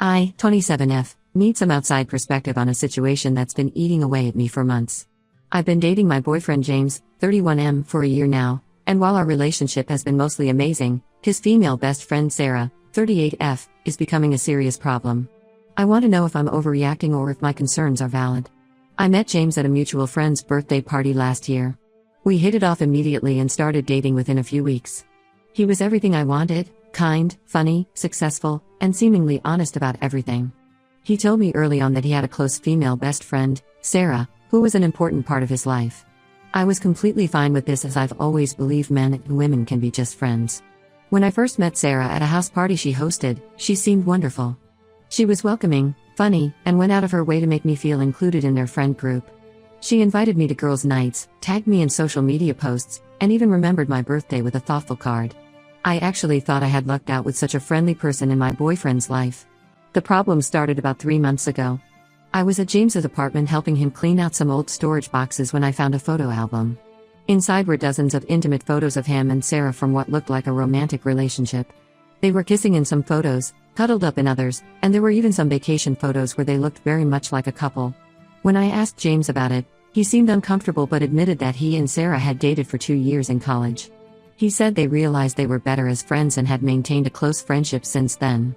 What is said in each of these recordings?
I, 27F, need some outside perspective on a situation that's been eating away at me for months. I've been dating my boyfriend James, 31M, for a year now, and while our relationship has been mostly amazing, his female best friend Sarah, 38F, is becoming a serious problem. I want to know if I'm overreacting or if my concerns are valid. I met James at a mutual friend's birthday party last year. We hit it off immediately and started dating within a few weeks. He was everything I wanted: kind, funny, successful, and seemingly honest about everything. He told me early on that he had a close female best friend, Sarah, who was an important part of his life. I was completely fine with this, as I've always believed men and women can be just friends. When I first met Sarah at a house party she hosted, she seemed wonderful. She was welcoming, funny, and went out of her way to make me feel included in their friend group. She invited me to girls' nights, tagged me in social media posts, and even remembered my birthday with a thoughtful card. I actually thought I had lucked out with such a friendly person in my boyfriend's life. The problem started about 3 months ago. I was at James's apartment helping him clean out some old storage boxes when I found a photo album. Inside were dozens of intimate photos of him and Sarah from what looked like a romantic relationship. They were kissing in some photos, cuddled up in others, and there were even some vacation photos where they looked very much like a couple. When I asked James about it, he seemed uncomfortable but admitted that he and Sarah had dated for 2 years in college. He said they realized they were better as friends and had maintained a close friendship since then.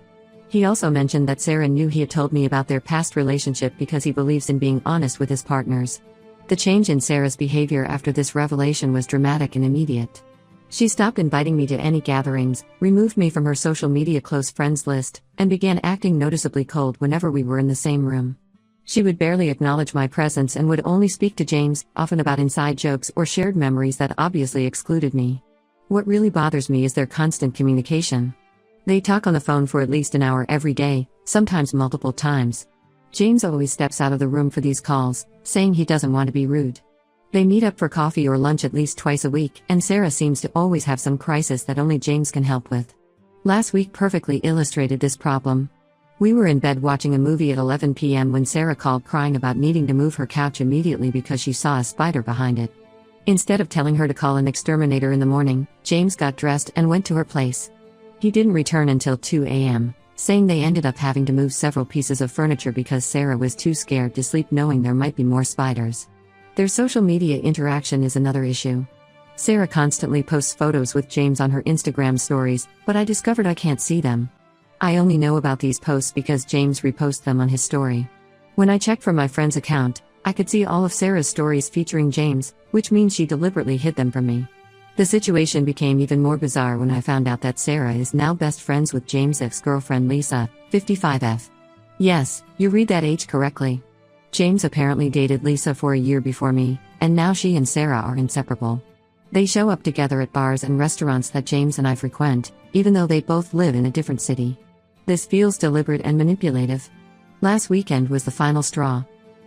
He also mentioned that Sarah knew he had told me about their past relationship because he believes in being honest with his partners. The change in Sarah's behavior after this revelation was dramatic and immediate. She stopped inviting me to any gatherings, removed me from her social media close friends list, and began acting noticeably cold whenever we were in the same room. She would barely acknowledge my presence and would only speak to James, often about inside jokes or shared memories that obviously excluded me. What really bothers me is their constant communication. They talk on the phone for at least an hour every day, sometimes multiple times. James always steps out of the room for these calls, saying he doesn't want to be rude. They meet up for coffee or lunch at least twice a week, and Sarah seems to always have some crisis that only James can help with. Last week perfectly illustrated this problem. We were in bed watching a movie at 11 p.m. when Sarah called crying about needing to move her couch immediately because she saw a spider behind it. Instead of telling her to call an exterminator in the morning, James got dressed and went to her place. He didn't return until 2 a.m., saying they ended up having to move several pieces of furniture because Sarah was too scared to sleep knowing there might be more spiders. Their social media interaction is another issue. Sarah constantly posts photos with James on her Instagram stories, but I discovered I can't see them. I only know about these posts because James reposts them on his story. When I checked from my friend's account, I could see all of Sarah's stories featuring James, which means she deliberately hid them from me. The situation became even more bizarre when I found out that Sarah is now best friends with James' ex-girlfriend Lisa, 55F. Yes, you read that age correctly. James apparently dated Lisa for a year before me, and now she and Sarah are inseparable. They show up together at bars and restaurants that James and I frequent, even though they both live in a different city. This feels deliberate and manipulative. Last weekend was the final straw.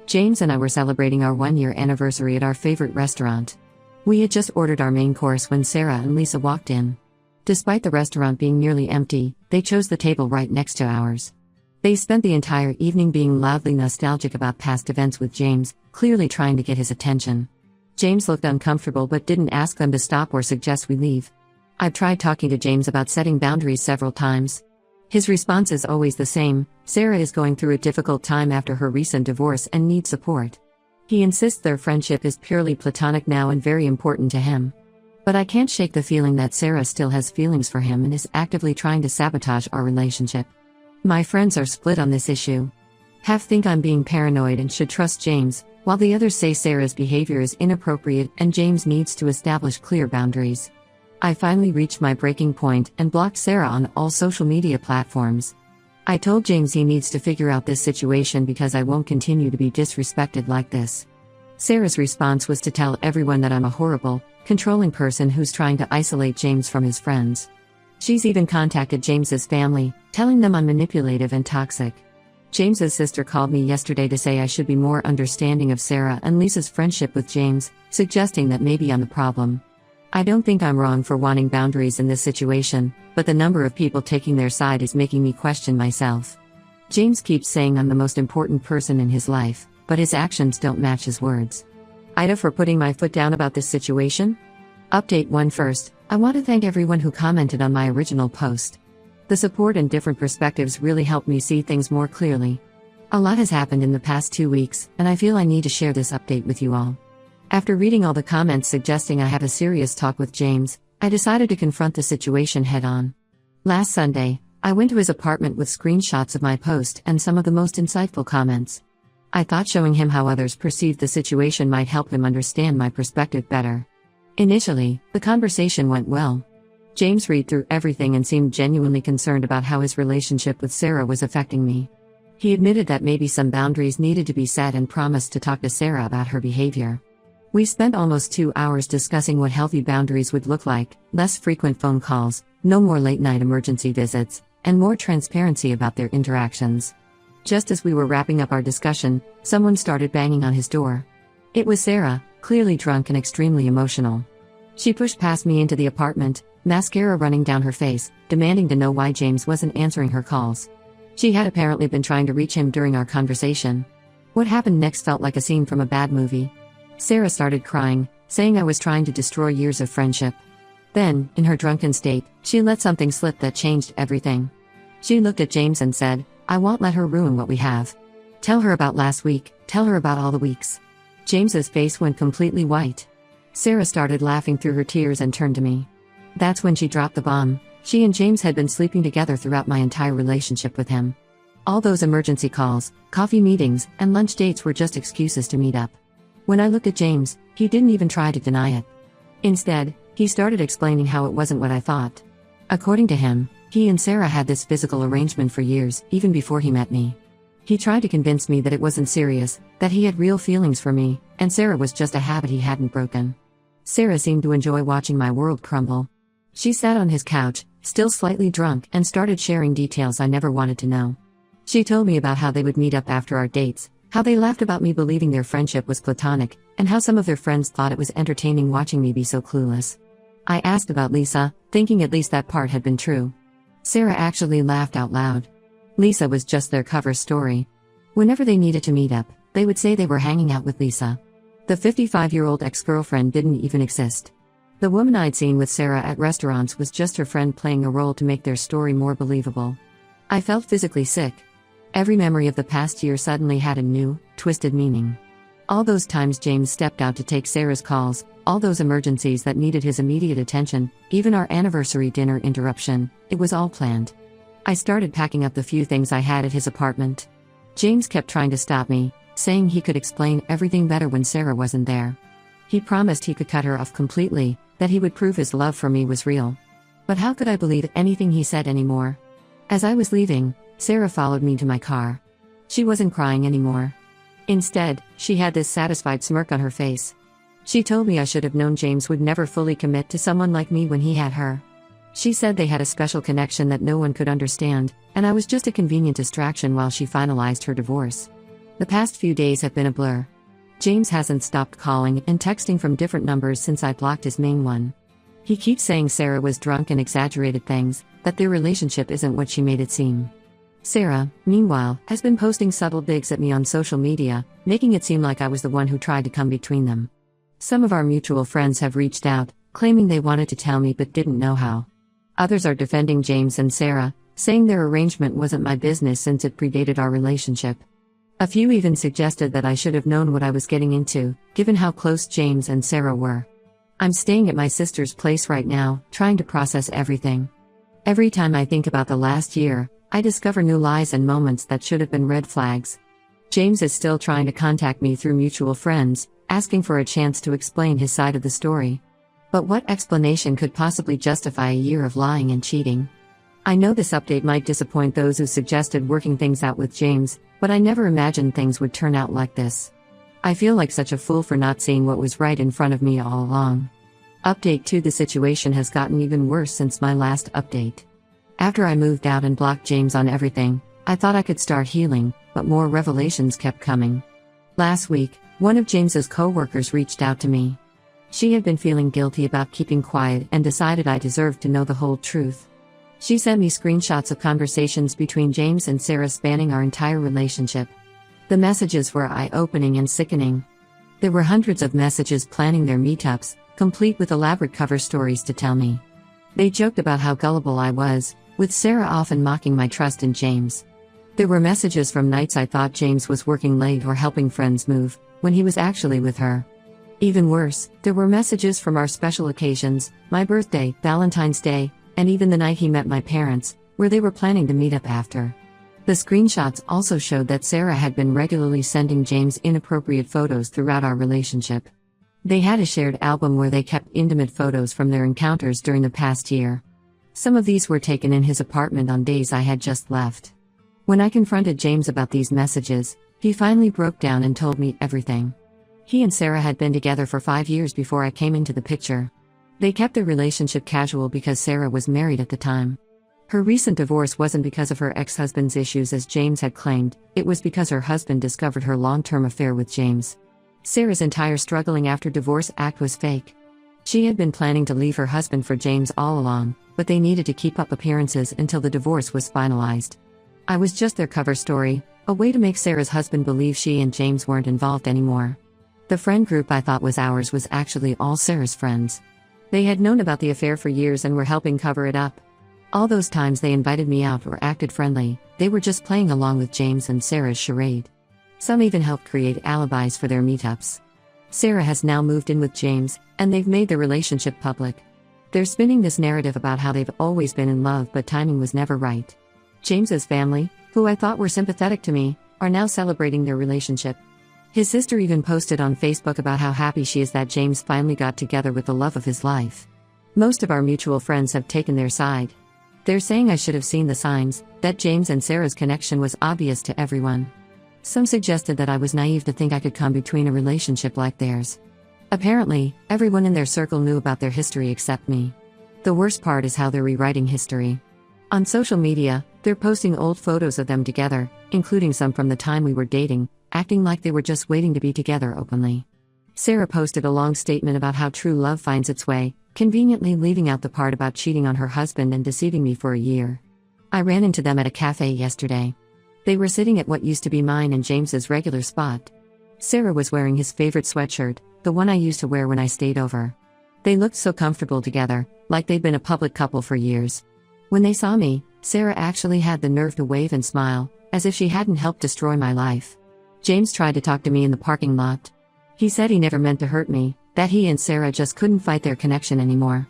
James and I were celebrating our 1-year anniversary at our favorite restaurant. We had just ordered our main course when Sarah and Lisa walked in. Despite the restaurant being nearly empty, they chose the table right next to ours. They spent the entire evening being loudly nostalgic about past events with James, clearly trying to get his attention. James looked uncomfortable but didn't ask them to stop or suggest we leave. I've tried talking to James about setting boundaries several times. His response is always the same: Sarah is going through a difficult time after her recent divorce and needs support. He insists their friendship is purely platonic now and very important to him. But I can't shake the feeling that Sarah still has feelings for him and is actively trying to sabotage our relationship. My friends are split on this issue. Half think I'm being paranoid and should trust James, while the others say Sarah's behavior is inappropriate and James needs to establish clear boundaries. I finally reached my breaking point and blocked Sarah on all social media platforms. I told James he needs to figure out this situation because I won't continue to be disrespected like this. Sarah's response was to tell everyone that I'm a horrible, controlling person who's trying to isolate James from his friends. She's even contacted James's family, telling them I'm manipulative and toxic. James's sister called me yesterday to say I should be more understanding of Sarah and Lisa's friendship with James, suggesting that maybe I'm the problem. I don't think I'm wrong for wanting boundaries in this situation, but the number of people taking their side is making me question myself. James keeps saying I'm the most important person in his life, but his actions don't match his words. Ida for putting my foot down about this situation? Update 1 first, I want to thank everyone who commented on my original post. The support and different perspectives really helped me see things more clearly. A lot has happened in the past 2 weeks, and I feel I need to share this update with you all. After reading all the comments suggesting I have a serious talk with James, I decided to confront the situation head-on. Last Sunday, I went to his apartment with screenshots of my post and some of the most insightful comments. I thought showing him how others perceived the situation might help him understand my perspective better. Initially, the conversation went well. James read through everything and seemed genuinely concerned about how his relationship with Sarah was affecting me. He admitted that maybe some boundaries needed to be set and promised to talk to Sarah about her behavior. We spent almost 2 hours discussing what healthy boundaries would look like: less frequent phone calls, no more late-night emergency visits, and more transparency about their interactions. Just as we were wrapping up our discussion, someone started banging on his door. It was Sarah, clearly drunk and extremely emotional. She pushed past me into the apartment, mascara running down her face, demanding to know why James wasn't answering her calls. She had apparently been trying to reach him during our conversation. What happened next felt like a scene from a bad movie. Sarah started crying, saying I was trying to destroy years of friendship. Then, in her drunken state, she let something slip that changed everything. She looked at James and said, "I won't let her ruin what we have. Tell her about last week, tell her about all the weeks." James's face went completely white. Sarah started laughing through her tears and turned to me. That's when she dropped the bomb. She and James had been sleeping together throughout my entire relationship with him. All those emergency calls, coffee meetings, and lunch dates were just excuses to meet up. When I looked at James, he didn't even try to deny it. Instead, he started explaining how it wasn't what I thought. According to him, he and Sarah had this physical arrangement for years, even before he met me. He tried to convince me that it wasn't serious, that he had real feelings for me, and Sarah was just a habit he hadn't broken. Sarah seemed to enjoy watching my world crumble. She sat on his couch, still slightly drunk, and started sharing details I never wanted to know. She told me about how they would meet up after our dates, how they laughed about me believing their friendship was platonic, and how some of their friends thought it was entertaining watching me be so clueless. I asked about Lisa, thinking at least that part had been true. Sarah actually laughed out loud. Lisa was just their cover story. Whenever they needed to meet up, they would say they were hanging out with Lisa. The 55-year-old ex-girlfriend didn't even exist. The woman I'd seen with Sarah at restaurants was just her friend playing a role to make their story more believable. I felt physically sick. Every memory of the past year suddenly had a new, twisted meaning. All those times James stepped out to take Sarah's calls, all those emergencies that needed his immediate attention, even our anniversary dinner interruption, it was all planned. I started packing up the few things I had at his apartment. James kept trying to stop me, saying he could explain everything better when Sarah wasn't there. He promised he could cut her off completely, that he would prove his love for me was real. But how could I believe anything he said anymore? As I was leaving, Sarah followed me to my car. She wasn't crying anymore. Instead, she had this satisfied smirk on her face. She told me I should have known James would never fully commit to someone like me when he had her. She said they had a special connection that no one could understand, and I was just a convenient distraction while she finalized her divorce. The past few days have been a blur. James hasn't stopped calling and texting from different numbers since I blocked his main one. He keeps saying Sarah was drunk and exaggerated things, that their relationship isn't what she made it seem. Sarah, meanwhile, has been posting subtle digs at me on social media, making it seem like I was the one who tried to come between them. Some of our mutual friends have reached out, claiming they wanted to tell me but didn't know how. Others are defending James and Sarah, saying their arrangement wasn't my business since it predated our relationship. A few even suggested that I should have known what I was getting into, given how close James and Sarah were. I'm staying at my sister's place right now, trying to process everything. Every time I think about the last year, I discover new lies and moments that should have been red flags. James is still trying to contact me through mutual friends, asking for a chance to explain his side of the story. But what explanation could possibly justify a year of lying and cheating? I know this update might disappoint those who suggested working things out with James, but I never imagined things would turn out like this. I feel like such a fool for not seeing what was right in front of me all along. Update 2: The situation has gotten even worse since my last update. After I moved out and blocked James on everything, I thought I could start healing, but more revelations kept coming. Last week, one of James's co-workers reached out to me. She had been feeling guilty about keeping quiet and decided I deserved to know the whole truth. She sent me screenshots of conversations between James and Sarah spanning our entire relationship. The messages were eye-opening and sickening. There were hundreds of messages planning their meetups, complete with elaborate cover stories to tell me. They joked about how gullible I was, with Sarah often mocking my trust in James. There were messages from nights I thought James was working late or helping friends move, when he was actually with her. Even worse, there were messages from our special occasions, my birthday, Valentine's Day, and even the night he met my parents, where they were planning to meet up after. The screenshots also showed that Sarah had been regularly sending James inappropriate photos throughout our relationship. They had a shared album where they kept intimate photos from their encounters during the past year. Some of these were taken in his apartment on days I had just left. When I confronted James about these messages, he finally broke down and told me everything. He and Sarah had been together for 5 years before I came into the picture. They kept their relationship casual because Sarah was married at the time. Her recent divorce wasn't because of her ex-husband's issues as James had claimed, it was because her husband discovered her long-term affair with James. Sarah's entire struggling after divorce act was fake. She had been planning to leave her husband for James all along, but they needed to keep up appearances until the divorce was finalized. I was just their cover story, a way to make Sarah's husband believe she and James weren't involved anymore. The friend group I thought was ours was actually all Sarah's friends. They had known about the affair for years and were helping cover it up. All those times they invited me out or acted friendly, they were just playing along with James and Sarah's charade. Some even helped create alibis for their meetups. Sarah has now moved in with James, and they've made their relationship public. They're spinning this narrative about how they've always been in love but timing was never right. James's family, who I thought were sympathetic to me, are now celebrating their relationship. His sister even posted on Facebook about how happy she is that James finally got together with the love of his life. Most of our mutual friends have taken their side. They're saying I should have seen the signs, that James and Sarah's connection was obvious to everyone. Some suggested that I was naive to think I could come between a relationship like theirs. Apparently, everyone in their circle knew about their history except me. The worst part is how they're rewriting history. On social media, they're posting old photos of them together, including some from the time we were dating, acting like they were just waiting to be together openly. Sarah posted a long statement about how true love finds its way, conveniently leaving out the part about cheating on her husband and deceiving me for a year. I ran into them at a cafe yesterday. They were sitting at what used to be mine and James's regular spot. Sarah was wearing his favorite sweatshirt, the one I used to wear when I stayed over. They looked so comfortable together, like they'd been a public couple for years. When they saw me, Sarah actually had the nerve to wave and smile, as if she hadn't helped destroy my life. James tried to talk to me in the parking lot. He said he never meant to hurt me, that he and Sarah just couldn't fight their connection anymore.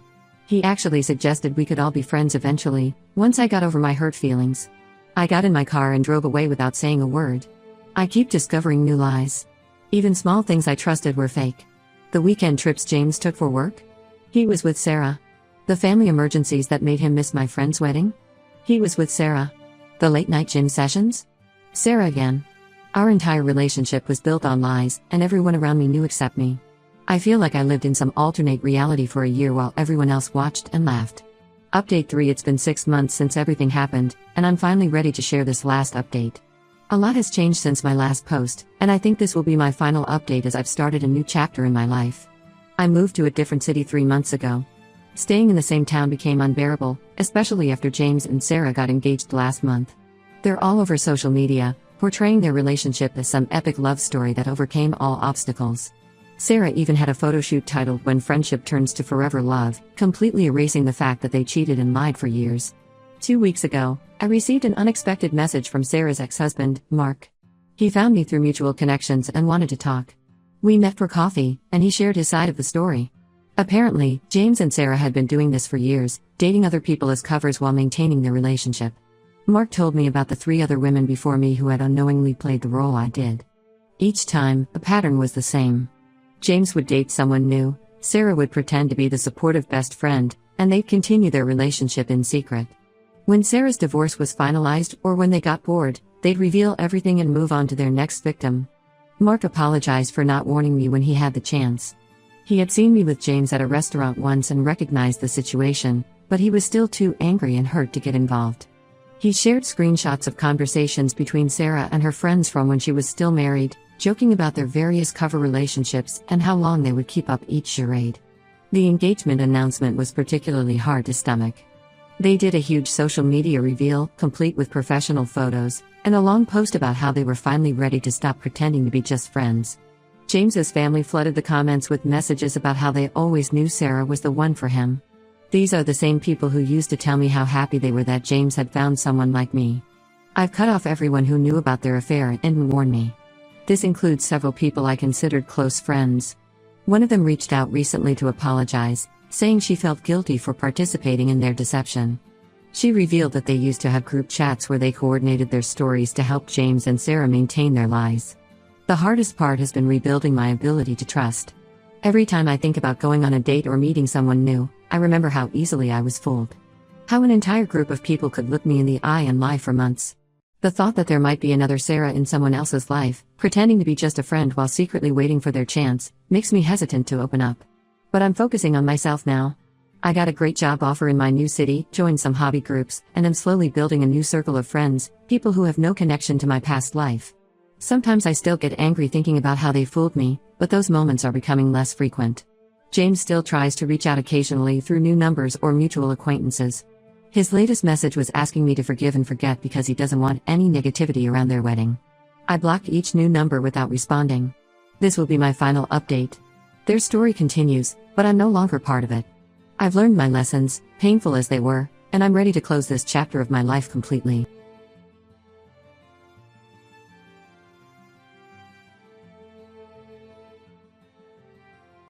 He actually suggested we could all be friends eventually, once I got over my hurt feelings. I got in my car and drove away without saying a word. I keep discovering new lies. Even small things I trusted were fake. The weekend trips James took for work? He was with Sarah. The family emergencies that made him miss my friend's wedding? He was with Sarah. The late-night gym sessions? Sarah again. Our entire relationship was built on lies, and everyone around me knew except me. I feel like I lived in some alternate reality for a year while everyone else watched and laughed. Update 3. It's been 6 months since everything happened, and I'm finally ready to share this last update. A lot has changed since my last post, and I think this will be my final update as I've started a new chapter in my life. I moved to a different city 3 months ago. Staying in the same town became unbearable, especially after James and Sarah got engaged last month. They're all over social media, portraying their relationship as some epic love story that overcame all obstacles. Sarah even had a photo shoot titled "When Friendship Turns to Forever Love," completely erasing the fact that they cheated and lied for years. 2 weeks ago, I received an unexpected message from Sarah's ex-husband, Mark. He found me through mutual connections and wanted to talk. We met for coffee, and he shared his side of the story. Apparently, James and Sarah had been doing this for years, dating other people as covers while maintaining their relationship. Mark told me about the 3 other women before me who had unknowingly played the role I did. Each time, the pattern was the same. James would date someone new, Sarah would pretend to be the supportive best friend, and they'd continue their relationship in secret. When Sarah's divorce was finalized or when they got bored, they'd reveal everything and move on to their next victim. Mark apologized for not warning me when he had the chance. He had seen me with James at a restaurant once and recognized the situation, but he was still too angry and hurt to get involved. He shared screenshots of conversations between Sarah and her friends from when she was still married, joking about their various cover relationships and how long they would keep up each charade. The engagement announcement was particularly hard to stomach. They did a huge social media reveal, complete with professional photos, and a long post about how they were finally ready to stop pretending to be just friends. James's family flooded the comments with messages about how they always knew Sarah was the one for him. These are the same people who used to tell me how happy they were that James had found someone like me. I've cut off everyone who knew about their affair and didn't warn me. This includes several people I considered close friends. One of them reached out recently to apologize, saying she felt guilty for participating in their deception. She revealed that they used to have group chats where they coordinated their stories to help James and Sarah maintain their lies. The hardest part has been rebuilding my ability to trust. Every time I think about going on a date or meeting someone new, I remember how easily I was fooled. How an entire group of people could look me in the eye and lie for months. The thought that there might be another Sarah in someone else's life, pretending to be just a friend while secretly waiting for their chance, makes me hesitant to open up. But I'm focusing on myself now. I got a great job offer in my new city, joined some hobby groups, and am slowly building a new circle of friends, people who have no connection to my past life. Sometimes I still get angry thinking about how they fooled me, but those moments are becoming less frequent. James still tries to reach out occasionally through new numbers or mutual acquaintances. His latest message was asking me to forgive and forget because he doesn't want any negativity around their wedding. I blocked each new number without responding. This will be my final update. Their story continues, but I'm no longer part of it. I've learned my lessons, painful as they were, and I'm ready to close this chapter of my life completely.